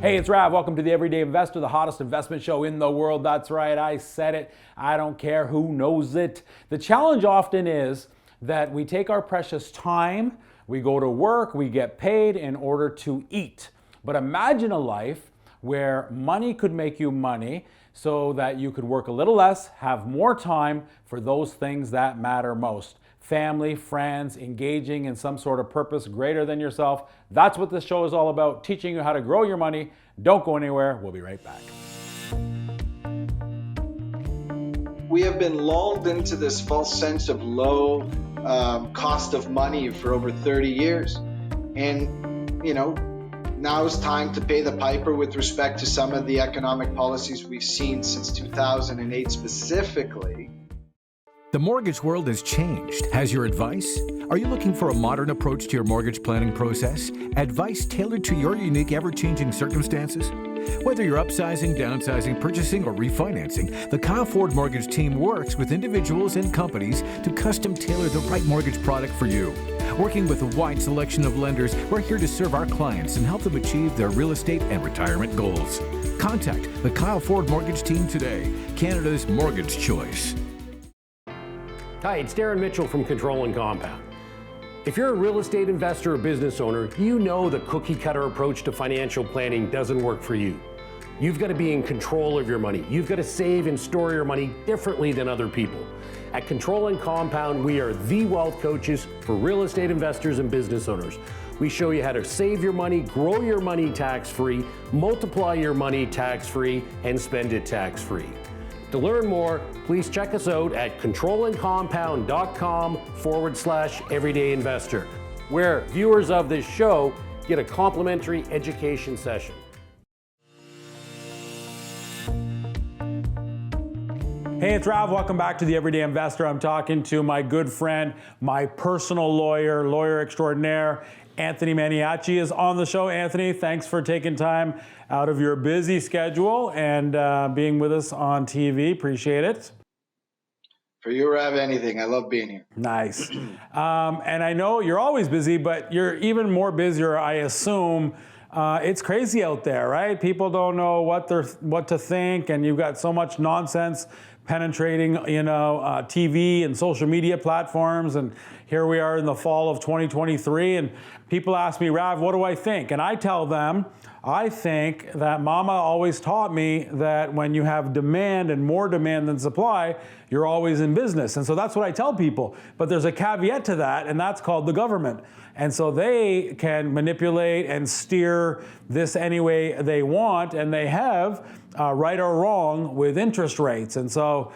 Hey, it's Rav. Welcome to the Everyday Investor, the hottest investment show in the world. That's right, I said it. I don't care who knows it. The challenge often is that we take our precious time, we go to work, we get paid in order to eat. But imagine a life where money could make you money so that you could work a little less, have more time for those things that matter most. Family, friends, engaging in some sort of purpose greater than yourself. That's what this show is all about, teaching you how to grow your money. Don't go anywhere. We'll be right back. We have been lulled into this false sense of low cost of money for over 30 years. And, now is time to pay the piper with respect to some of the economic policies we've seen since 2008 specifically. The mortgage world has changed. Has your advice? Are you looking for a modern approach to your mortgage planning process? Advice tailored to your unique, ever-changing circumstances? Whether you're upsizing, downsizing, purchasing, or refinancing, the Kyle Ford Mortgage team works with individuals and companies to custom tailor the right mortgage product for you. Working with a wide selection of lenders, we're here to serve our clients and help them achieve their real estate and retirement goals. Contact the Kyle Ford Mortgage team today, Canada's mortgage choice. Hi, it's Darren Mitchell from Control and Compound. If you're a real estate investor or business owner, you know the cookie-cutter approach to financial planning doesn't work for you. You've got to be in control of your money. You've got to save and store your money differently than other people. At Control and Compound, we are the wealth coaches for real estate investors and business owners. We show you how to save your money, grow your money tax-free, multiply your money tax-free, and spend it tax-free. To learn more, please check us out at controlandcompound.com/everydayinvestor, where viewers of this show get a complimentary education session. Hey, it's Rav. Welcome back to the Everyday Investor. I'm talking to my good friend, my personal lawyer extraordinaire, Anthony Maniaci is on the show. Anthony, thanks for taking time out of your busy schedule and being with us on TV. Appreciate it. For you, Rav, anything. I love being here. Nice. And I know you're always busy, but you're even more busier, I assume. It's crazy out there, right? People don't know what to think, and you've got so much nonsense penetrating, TV and social media platforms. And here we are in the fall of 2023, and people ask me, Rav, what do I think? And I tell them, I think that Mama always taught me that when you have demand and more demand than supply, you're always in business. And so that's what I tell people. But there's a caveat to that, and that's called the government. And so they can manipulate and steer this any way they want, and they have, right or wrong, with interest rates. And so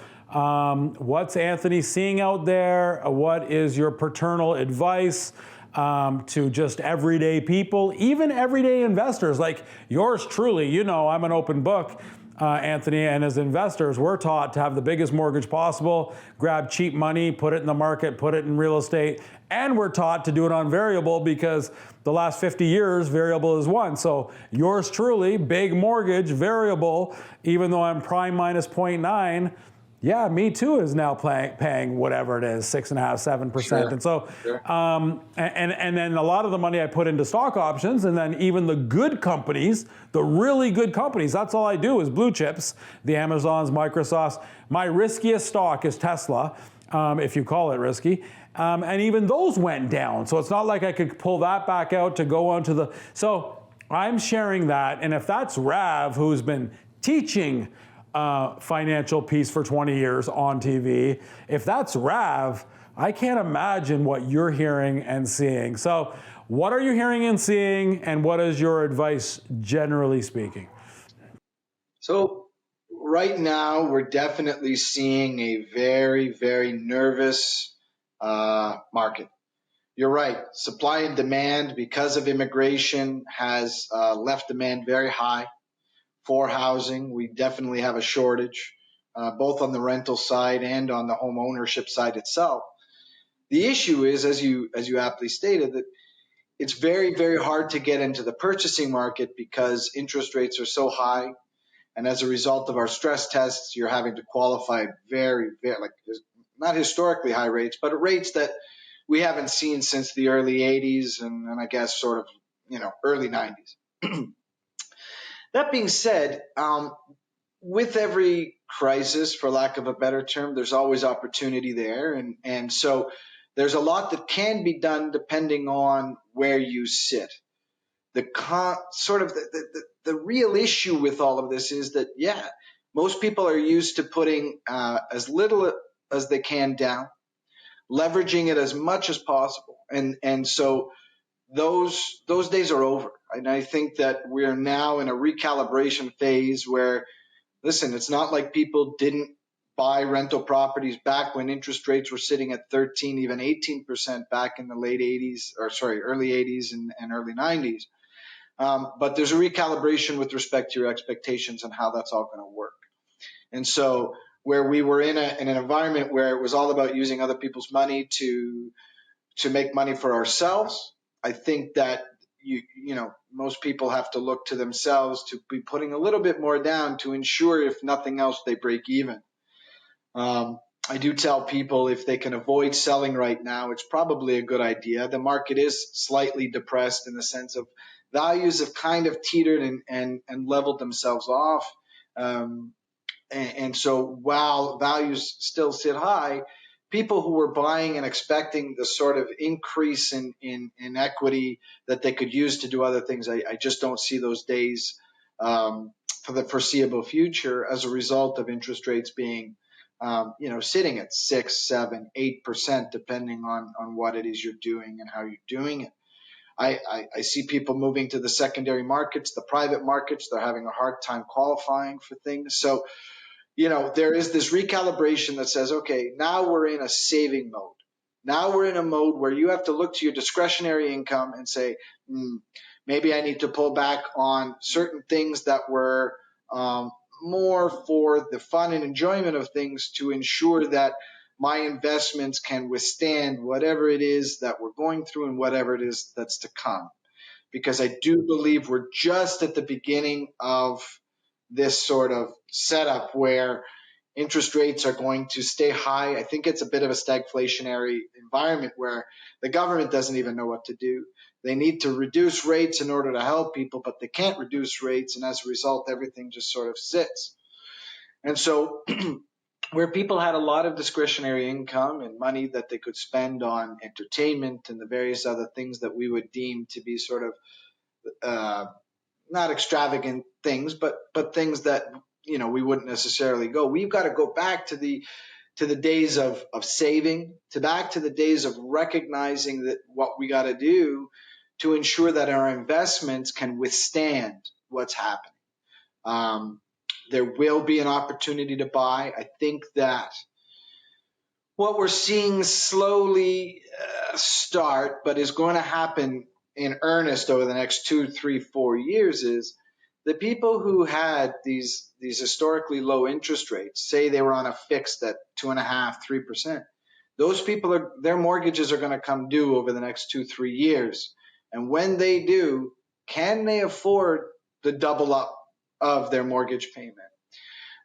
what's Anthony seeing out there? What is your paternal advice to just everyday people, even everyday investors like yours truly? I'm an open book, Anthony, and as investors, we're taught to have the biggest mortgage possible, grab cheap money, put it in the market, put it in real estate, and we're taught to do it on variable because the last 50 years, variable is one. So yours truly, big mortgage, variable, even though I'm prime minus 0.9, yeah, me too is now paying whatever it is, 6.5%, 7%. Sure. And so, and then a lot of the money I put into stock options, and then even the good companies, the really good companies, that's all I do is blue chips, the Amazons, Microsofts. My riskiest stock is Tesla, if you call it risky. And even those went down. So it's not like I could pull that back out to go onto the, so I'm sharing that. And if that's Rav, who's been teaching financial piece for 20 years on TV, if that's Rav, I can't imagine what you're hearing and seeing. So what are you hearing and seeing, and what is your advice generally speaking? So right now, we're definitely seeing a very, very nervous market. You're right. Supply and demand, because of immigration, has left demand very high for housing. We definitely have a shortage, both on the rental side and on the home ownership side itself. The issue is, as you aptly stated, that it's very, very hard to get into the purchasing market because interest rates are so high. And as a result of our stress tests, you're having to qualify very, very, like, not historically high rates, but at rates that we haven't seen since the early 80s and I guess sort of, early 90s. That being said, with every crisis, for lack of a better term, there's always opportunity there. And so there's a lot that can be done depending on where you sit. The real issue with all of this is that, most people are used to putting as little as they can down, leveraging it as much as possible. And so those days are over. And I think that we're now in a recalibration phase where, listen, it's not like people didn't buy rental properties back when interest rates were sitting at 13, even 18% back in the early 80s and early 90s. But there's a recalibration with respect to your expectations and how that's all going to work. And so where we were in an environment where it was all about using other people's money to make money for ourselves, I think that most people have to look to themselves to be putting a little bit more down to ensure, if nothing else, they break even. I do tell people if they can avoid selling right now, it's probably a good idea. The market is slightly depressed in the sense of values have kind of teetered and leveled themselves off. And so while values still sit high, people who were buying and expecting the sort of increase in equity that they could use to do other things, I just don't see those days for the foreseeable future as a result of interest rates being sitting at 6, 7, 8%, depending on what it is you're doing and how you're doing it. I see people moving to the secondary markets, the private markets. They're having a hard time qualifying for things. So, there is this recalibration that says, okay, now we're in a saving mode. Now we're in a mode where you have to look to your discretionary income and say, maybe I need to pull back on certain things that were more for the fun and enjoyment of things to ensure that my investments can withstand whatever it is that we're going through and whatever it is that's to come. Because I do believe we're just at the beginning of this sort of setup where interest rates are going to stay high. I think it's a bit of a stagflationary environment where the government doesn't even know what to do. They need to reduce rates in order to help people, but they can't reduce rates. And as a result, everything just sort of sits. And so where people had a lot of discretionary income and money that they could spend on entertainment and the various other things that we would deem to be sort of not extravagant things, but things that we wouldn't necessarily go. We've got to go back to the days of saving, back to the days of recognizing that what we got to do to ensure that our investments can withstand what's happening. There will be an opportunity to buy. I think that what we're seeing slowly start, but is going to happen in earnest over the next 2, 3, 4 years, is the people who had these historically low interest rates, say they were on a fixed at 2.5%, 3%. Those people their mortgages are going to come due over the next 2, 3 years. And when they do, can they afford the double up of their mortgage payment?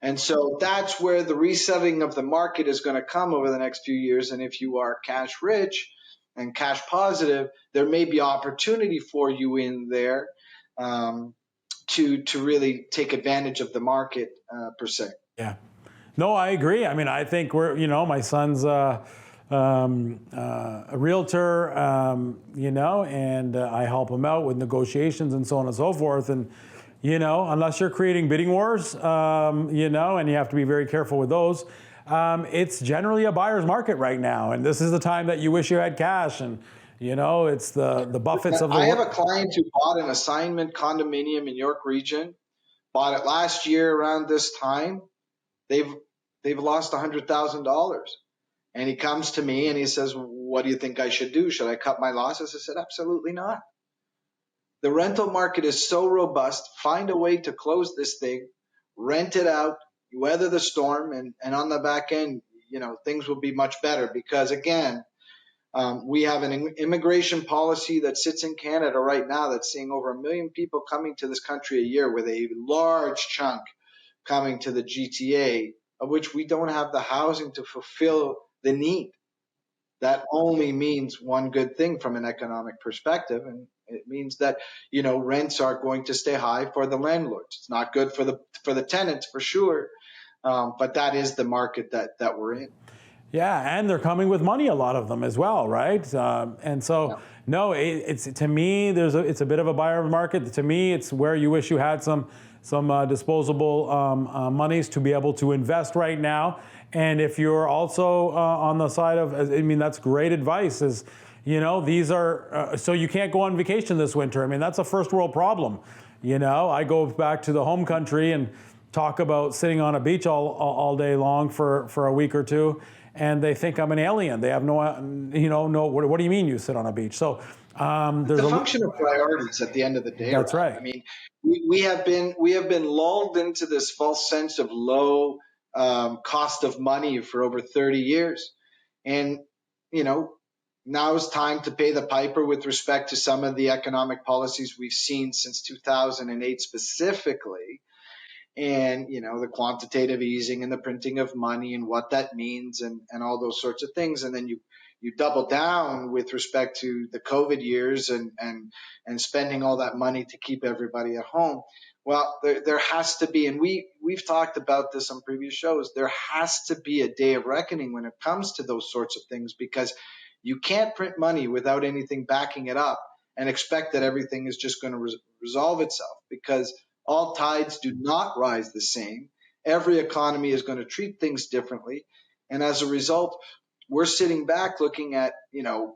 And so that's where the resetting of the market is going to come over the next few years. And if you are cash rich and cash positive, there may be opportunity for you in there to really take advantage of the market per se. Yeah. No, I agree. I mean, I think my son's a realtor, and I help him out with negotiations and so on and so forth. And, unless you're creating bidding wars, and you have to be very careful with those, it's generally a buyer's market right now. And this is the time that you wish you had cash. And, it's the Buffetts of the world. I have a client who bought an assignment condominium in York Region, bought it last year around this time. They've lost $100,000. And he comes to me and he says, what do you think I should do? Should I cut my losses? I said, absolutely not. The rental market is so robust. Find a way to close this thing, rent it out, weather the storm, and on the back end, things will be much better because, again, we have an immigration policy that sits in Canada right now that's seeing over 1 million people coming to this country a year, with a large chunk coming to the GTA, of which we don't have the housing to fulfill the need. that only means one good thing from an economic perspective. And it means that, rents are going to stay high for the landlords. It's not good for the tenants for sure. But that is the market that we're in. Yeah, and they're coming with money, a lot of them as well, right? And so, Yeah. no, it's to me, it's a bit of a buyer market. To me, it's where you wish you had some disposable monies to be able to invest right now. And if you're also on the side of, I mean, that's great advice. Is these are so you can't go on vacation this winter. I mean, that's a first world problem. I go back to the home country and talk about sitting on a beach all day long for a week or two, and they think I'm an alien. They have no, what do you mean you sit on a beach? So It's a function of priorities at the end of the day. That's right. I mean, we have been lulled into this false sense of low cost of money for over 30 years. And, now is time to pay the piper with respect to some of the economic policies we've seen since 2008 specifically. And, the quantitative easing and the printing of money and what that means and all those sorts of things. And then you double down with respect to the COVID years and spending all that money to keep everybody at home. Well, there has to be, and we've talked about this on previous shows, there has to be a day of reckoning when it comes to those sorts of things, because you can't print money without anything backing it up and expect that everything is just going to resolve itself, because all tides do not rise the same. Every economy is going to treat things differently. And as a result, we're sitting back looking at,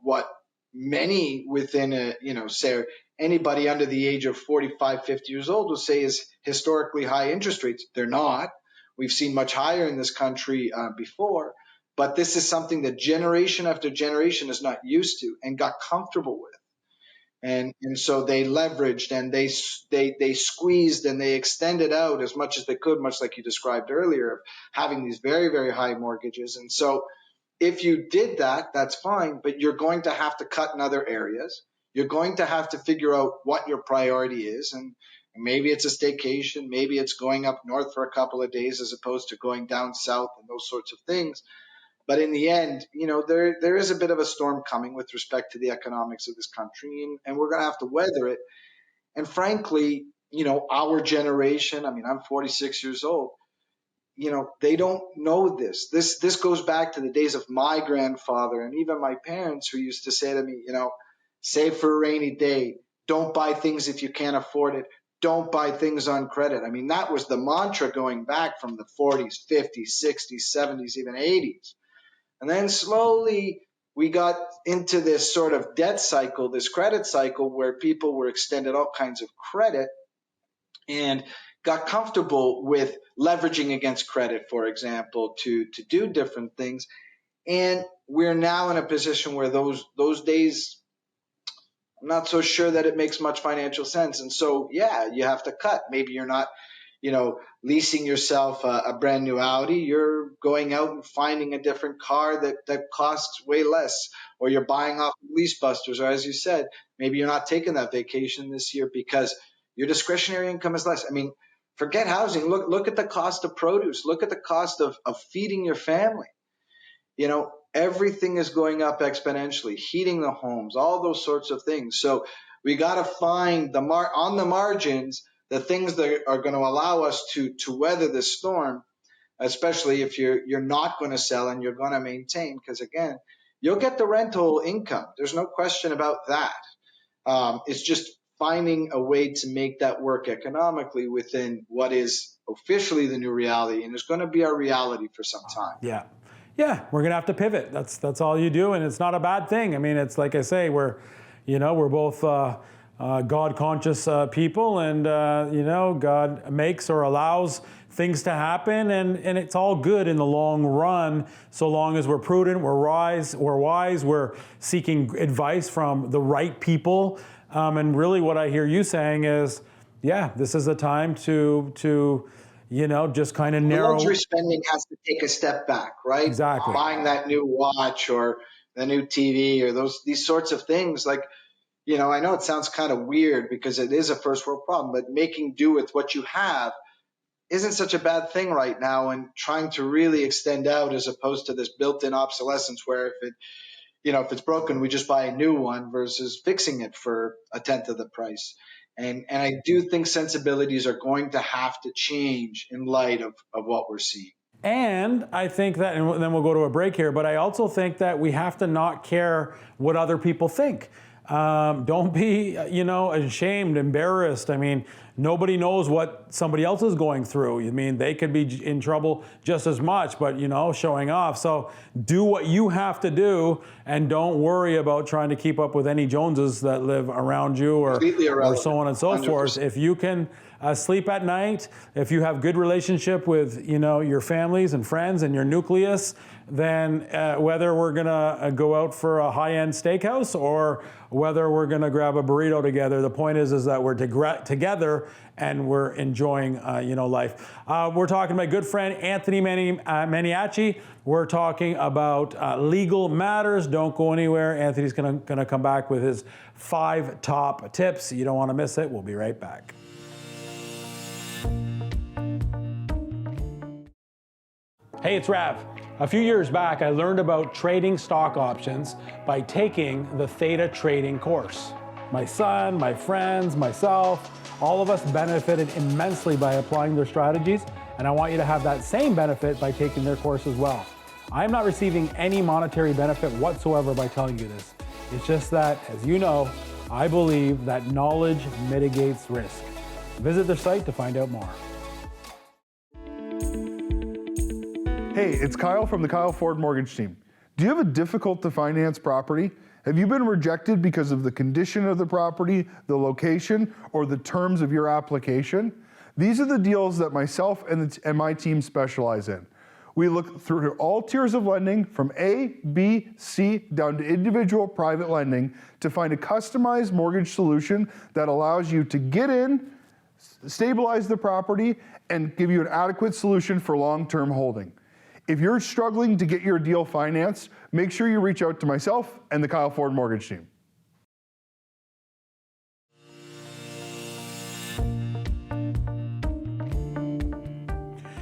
what many within say anybody under the age of 45, 50 years old will say is historically high interest rates. They're not. We've seen much higher in this country before, but this is something that generation after generation is not used to and got comfortable with. And so they leveraged and they squeezed and they extended out as much as they could, much like you described earlier, of having these very, very high mortgages. And so if you did that, that's fine, but you're going to have to cut in other areas. You're going to have to figure out what your priority is. And maybe it's a staycation, maybe it's going up north for a couple of days as opposed to going down south and those sorts of things. But in the end, there is a bit of a storm coming with respect to the economics of this country, and we're going to have to weather it. And frankly, our generation, I mean, I'm 46 years old, they don't know this. This goes back to the days of my grandfather and even my parents, who used to say to me, save for a rainy day. Don't buy things if you can't afford it. Don't buy things on credit. I mean, that was the mantra going back from the 40s, 50s, 60s, 70s, even 80s. And then slowly we got into this sort of debt cycle, this credit cycle, where people were extended all kinds of credit and got comfortable with leveraging against credit, for example, to do different things. And we're now in a position where those days, I'm not so sure that it makes much financial sense. And so, yeah, you have to cut. Maybe you're not, leasing yourself a brand new Audi. You're going out and finding a different car that costs way less, or you're buying off lease busters, or as you said, maybe you're not taking that vacation this year because your discretionary income is less. I mean, forget housing. Look at the cost of produce. Look at the cost of feeding your family. Everything is going up exponentially, heating the homes, all those sorts of things. So we got to find on the margins the things that are going to allow us to weather this storm, especially if you're not going to sell and you're going to maintain, because again, you'll get the rental income. There's no question about that. It's just finding a way to make that work economically within what is officially the new reality, and it's going to be our reality for some time. Yeah, we're gonna have to pivot. That's all you do, and it's not a bad thing. I mean, it's like I say, we're both God-conscious people, and God makes or allows things to happen, and it's all good in the long run, so long as we're prudent, we're wise, we're seeking advice from the right people, and really what I hear you saying is, yeah, this is the time to just kind of narrow. Luxury spending has to take a step back, right? Exactly. Buying that new watch or the new TV or these sorts of things, like. I know it sounds kind of weird because it is a first world problem, but making do with what you have isn't such a bad thing right now, and trying to really extend out as opposed to this built-in obsolescence where if it's broken, we just buy a new one versus fixing it for a tenth of the price. And I do think sensibilities are going to have to change in light of what we're seeing. And I think that, and then we'll go to a break here, but I also think that we have to not care what other people think. Don't be, ashamed, embarrassed. I mean, nobody knows what somebody else is going through. I mean, they could be in trouble just as much, but, showing off. So do what you have to do and don't worry about trying to keep up with any Joneses that live around you or so on and so 100%. Forth. If you can sleep at night, if you have good relationship with, your families and friends and your nucleus, then whether we're gonna go out for a high-end steakhouse or whether we're gonna grab a burrito together, the point is that we're together and we're enjoying, life. We're talking to my good friend Anthony Maniaci. We're talking about legal matters. Don't go anywhere. Anthony's gonna come back with his 5 top tips. You don't want to miss it. We'll be right back. Hey, it's Rav. A few years back, I learned about trading stock options by taking the Theta Trading course. My son, my friends, myself, all of us benefited immensely by applying their strategies, and I want you to have that same benefit by taking their course as well. I am not receiving any monetary benefit whatsoever by telling you this. It's just that, as you know, I believe that knowledge mitigates risk. Visit their site to find out more. Hey, it's Kyle from the Kyle Ford Mortgage Team. Do you have a difficult to finance property? Have you been rejected because of the condition of the property, the location, or the terms of your application? These are the deals that myself and my team specialize in. We look through all tiers of lending from A, B, C, down to individual private lending to find a customized mortgage solution that allows you to get in, stabilize the property, and give you an adequate solution for long-term holding. If you're struggling to get your deal financed, make sure you reach out to myself and the Kyle Ford Mortgage Team.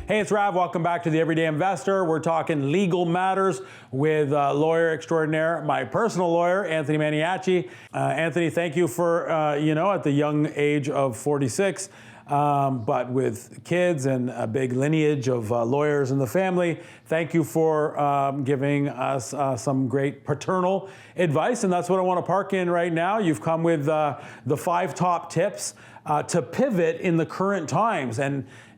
Hey, it's Rav. Welcome back to the Everyday Investor. We're talking legal matters with lawyer extraordinaire, my personal lawyer, Anthony Maniaci. Anthony, thank you for, at the young age of 46, but with kids and a big lineage of lawyers in the family, thank you for giving us some great paternal advice. And that's what I want to park in right now. You've come with the 5 top tips to pivot in the current times.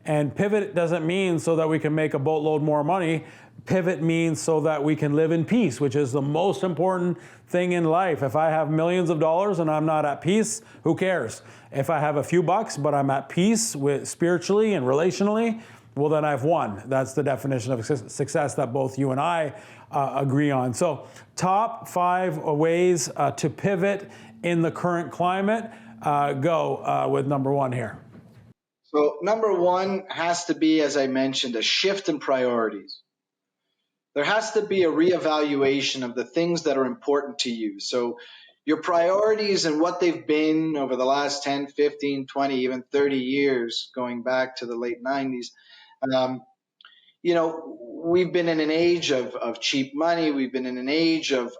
And pivot doesn't mean so that we can make a boatload more money. Pivot means so that we can live in peace, which is the most important thing in life. If I have millions of dollars and I'm not at peace, who cares? If I have a few bucks, but I'm at peace with spiritually and relationally, well, then I've won. That's the definition of success that both you and I agree on. So top 5 ways to pivot in the current climate. Go with number 1 here. So number 1 has to be, as I mentioned, a shift in priorities. There has to be a reevaluation of the things that are important to you. So your priorities and what they've been over the last 10, 15, 20, even 30 years, going back to the late 90s. We've been in an age of cheap money. We've been in an age of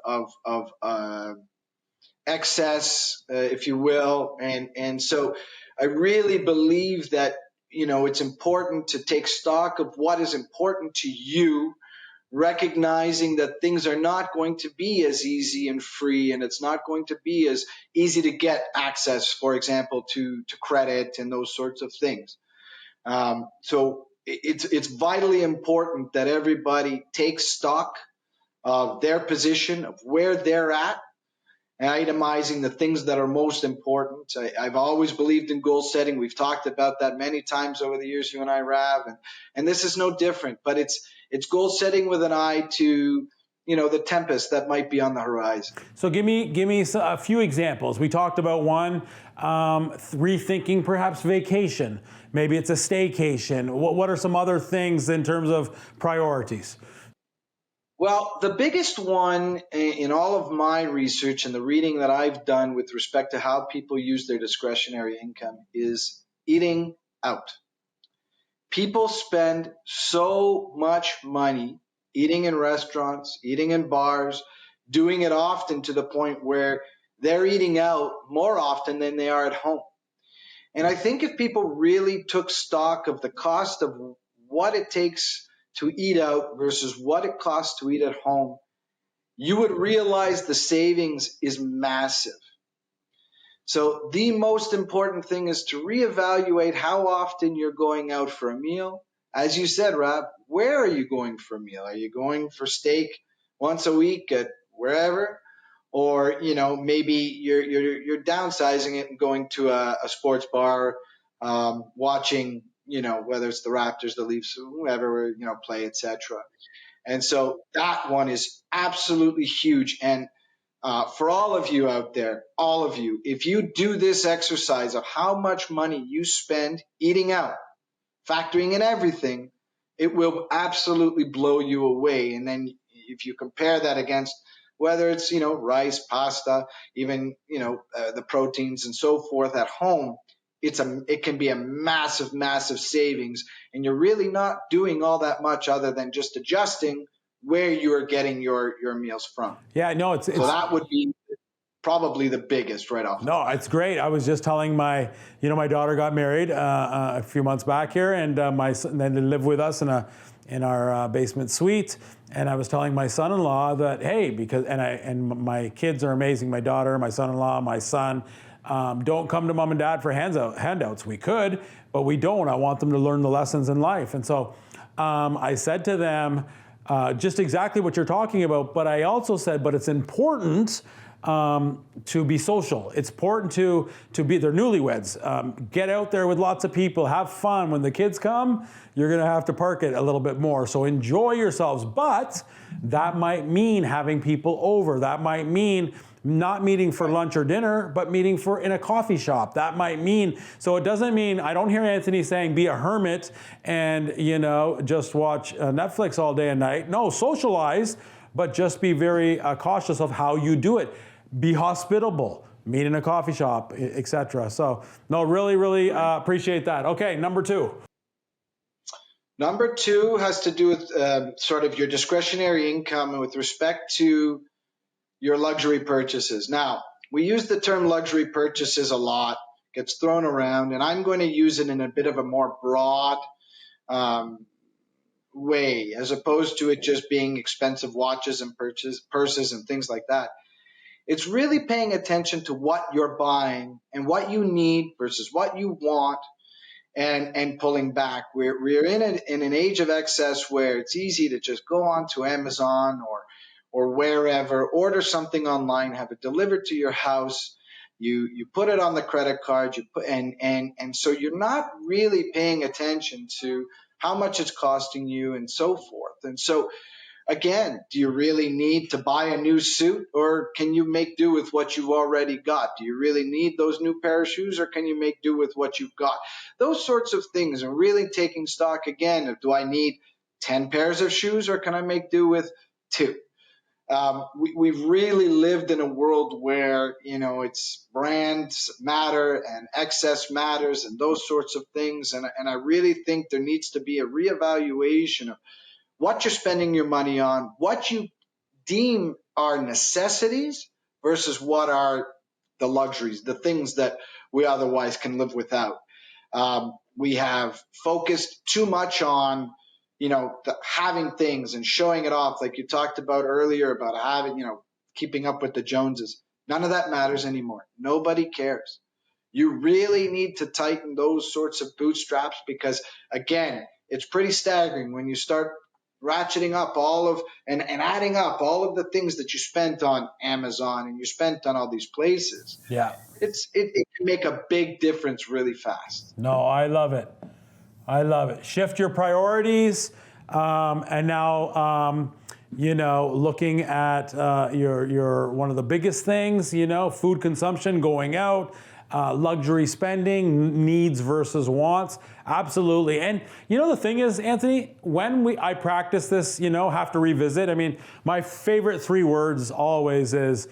excess, if you will. And so I really believe that, it's important to take stock of what is important to you, recognizing that things are not going to be as easy and free, and it's not going to be as easy to get access, for example, to credit and those sorts of things. So it's vitally important that everybody takes stock of their position, of where they're at, and itemizing the things that are most important. I've always believed in goal setting. We've talked about that many times over the years, you and I, Rav, and this is no different. But it's goal setting with an eye to the tempest that might be on the horizon. So give me a few examples. We talked about one, rethinking perhaps vacation. Maybe it's a staycation. What are some other things in terms of priorities? Well, the biggest one in all of my research and the reading that I've done with respect to how people use their discretionary income is eating out. People spend so much money eating in restaurants, eating in bars, doing it often to the point where they're eating out more often than they are at home. And I think if people really took stock of the cost of what it takes to eat out versus what it costs to eat at home, you would realize the savings is massive. So the most important thing is to reevaluate how often you're going out for a meal. As you said, Rob, where are you going for a meal? Are you going for steak once a week at wherever? Or, maybe you're downsizing it and going to a sports bar, watching, whether it's the Raptors, the Leafs, whoever, play, etc. And so that one is absolutely huge. And for all of you out there, all of you, if you do this exercise of how much money you spend eating out, factoring in everything, it will absolutely blow you away. And then if you compare that against whether it's, rice, pasta, even, the proteins and so forth at home, it can be a massive, massive savings. And you're really not doing all that much other than just adjusting where you're getting your meals from. Yeah, no, so that would be probably the biggest right off. No, it's great. I was just telling my daughter got married a few months back here, and then they live with us in our basement suite. And I was telling my son-in-law that, hey, because my kids are amazing. My daughter, my son-in-law, my son don't come to mom and dad for handouts. We could, but we don't. I want them to learn the lessons in life. And so I said to them just exactly what you're talking about. But I also said, but it's important to be social. It's important to be, they're newlyweds. Get out there with lots of people, have fun. When the kids come, you're gonna have to park it a little bit more. So enjoy yourselves, but that might mean having people over. That might mean not meeting for lunch or dinner, but meeting in a coffee shop. That might mean, so it doesn't mean, I don't hear Anthony saying be a hermit and, just watch Netflix all day and night. No, socialize, but just be very cautious of how you do it. Be hospitable, meet in a coffee shop, etc. So, no, really, really appreciate that. Okay, number two. Number two has to do with sort of your discretionary income with respect to your luxury purchases. Now, we use the term luxury purchases a lot, gets thrown around, and I'm going to use it in a bit of a more broad way, as opposed to it just being expensive watches and purses and things like that. It's really paying attention to what you're buying and what you need versus what you want, and pulling back. We're in an age of excess where it's easy to just go on to Amazon or wherever, order something online, have it delivered to your house. You put it on the credit card, and so you're not really paying attention to how much it's costing you and so forth. And so, again, do you really need to buy a new suit, or can you make do with what you've already got? Do you really need those new pair of shoes, or can you make do with what you've got? Those sorts of things, and really taking stock again of, do I need 10 pairs of shoes, or can I make do with 2? We've really lived in a world where, it's brands matter and excess matters and those sorts of things. And I really think there needs to be a reevaluation of what you're spending your money on, what you deem are necessities versus what are the luxuries, the things that we otherwise can live without. We have focused too much on having things and showing it off, like you talked about earlier about having, keeping up with the Joneses. None of that matters anymore. Nobody cares. You really need to tighten those sorts of bootstraps, because, again, it's pretty staggering when you start ratcheting up and adding up all of the things that you spent on Amazon and you spent on all these places. Yeah. It can make a big difference really fast. No, I love it. I love it. Shift your priorities, and now, looking at your one of the biggest things, food consumption, going out, luxury spending, needs versus wants, absolutely. And the thing is, Anthony, when I practice this, have to revisit. I mean, my favorite 3 words always is,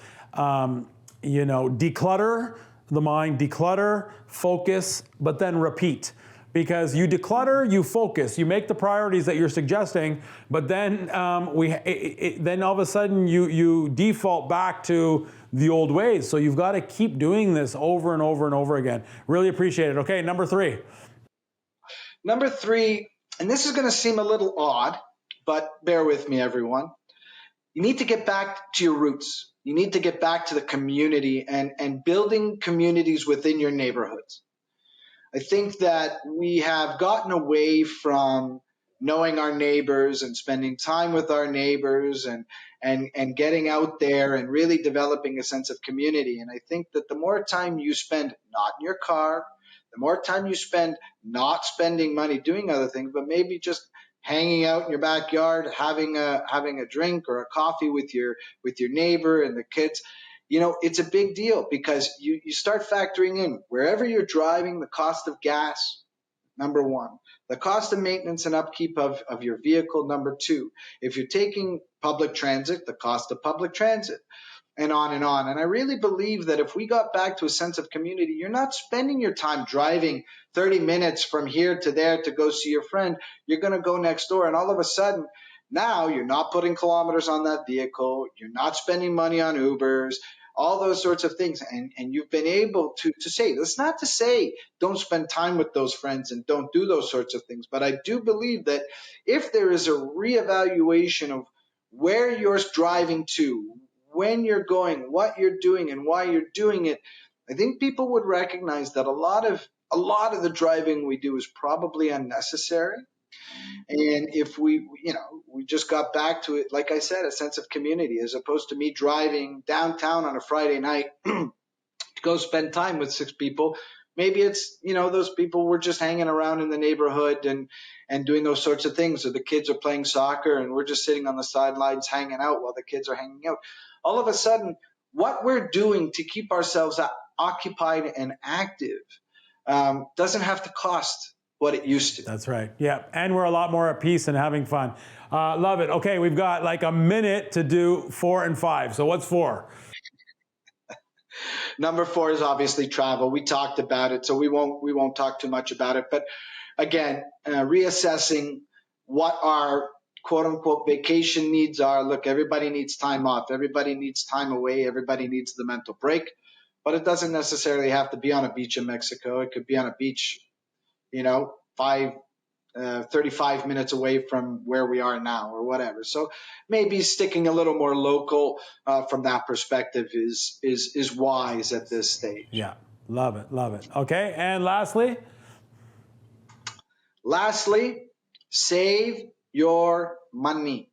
declutter the mind, declutter, focus, but then repeat. because you declutter, you focus, you make the priorities that you're suggesting, but then then all of a sudden you default back to the old ways. So you've got to keep doing this over and over and over again. Really appreciate it. Okay, number 3. Number 3, and this is going to seem a little odd, but bear with me, everyone. You need to get back to your roots. You need to get back to the community and building communities within your neighborhoods. I think that we have gotten away from knowing our neighbors and spending time with our neighbors and getting out there and really developing a sense of community. And I think that the more time you spend not in your car, the more time you spend not spending money doing other things, but maybe just hanging out in your backyard, having a drink or a coffee with your neighbor and the kids, it's a big deal, because you start factoring in wherever you're driving, the cost of gas, number 1, the cost of maintenance and upkeep of your vehicle, number 2, if you're taking public transit, the cost of public transit, and on and on. And I really believe that if we got back to a sense of community, you're not spending your time driving 30 minutes from here to there to go see your friend. You're going to go next door, and all of a sudden, now you're not putting kilometers on that vehicle, you're not spending money on Ubers, all those sorts of things. And you've been able to say, that's not to say don't spend time with those friends and don't do those sorts of things. But I do believe that if there is a reevaluation of where you're driving to, when you're going, what you're doing, and why you're doing it, I think people would recognize that a lot of the driving we do is probably unnecessary. And if we just got back to it, like I said, a sense of community, as opposed to me driving downtown on a Friday night to go spend time with 6 people. Maybe it's, those people were just hanging around in the neighborhood and doing those sorts of things. Or the kids are playing soccer and we're just sitting on the sidelines hanging out while the kids are hanging out. All of a sudden, what we're doing to keep ourselves occupied and active doesn't have to cost what it used to. That's right. Yeah. And we're a lot more at peace and having fun. Love it. Okay. We've got like a minute to do 4 and 5. So what's 4? Number 4 is obviously travel. We talked about it, so we won't talk too much about it. But again, reassessing what our quote unquote vacation needs are. Look, everybody needs time off. Everybody needs time away. Everybody needs the mental break. But it doesn't necessarily have to be on a beach in Mexico. It could be on a beach 35 minutes away from where we are now or whatever. So maybe sticking a little more local from that perspective is wise at this stage. Yeah, love it, love it. Okay, and lastly, save your money.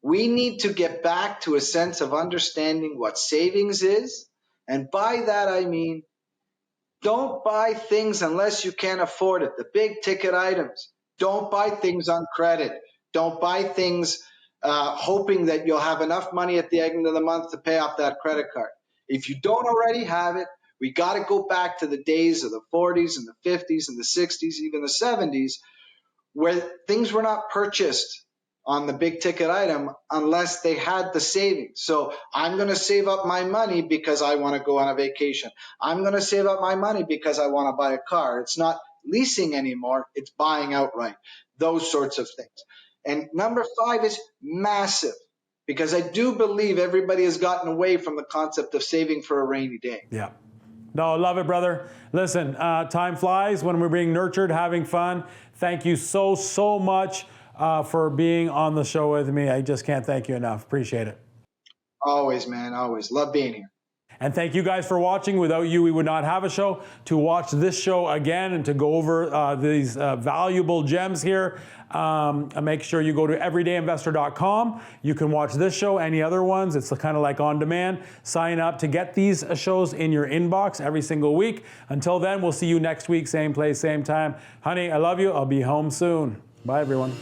We need to get back to a sense of understanding what savings is. And by that, I mean, don't buy things unless you can afford it. The big ticket items. Don't buy things on credit. Don't buy things hoping that you'll have enough money at the end of the month to pay off that credit card. If you don't already have it, we got to go back to the days of the 40s and the 50s and the 60s, even the 70s, where things were not purchased on the big ticket item unless they had the savings. So I'm going to save up my money because I want to go on a vacation. I'm going to save up my money because I want to buy a car. It's not leasing anymore. It's buying outright. Those sorts of things. And number 5 is massive, because I do believe everybody has gotten away from the concept of saving for a rainy day. Yeah. No, love it, brother. Listen, time flies when we're being nurtured, having fun. Thank you so much for being on the show with me. I just can't thank you enough. Appreciate it. Always, man. Always. Love being here. And thank you guys for watching. Without you, we would not have a show. To watch this show again and to go over these valuable gems here, make sure you go to everydayinvestor.com. You can watch this show, any other ones. It's kind of like on demand. Sign up to get these shows in your inbox every single week. Until then, we'll see you next week, same place, same time. Honey, I love you. I'll be home soon. Bye, everyone.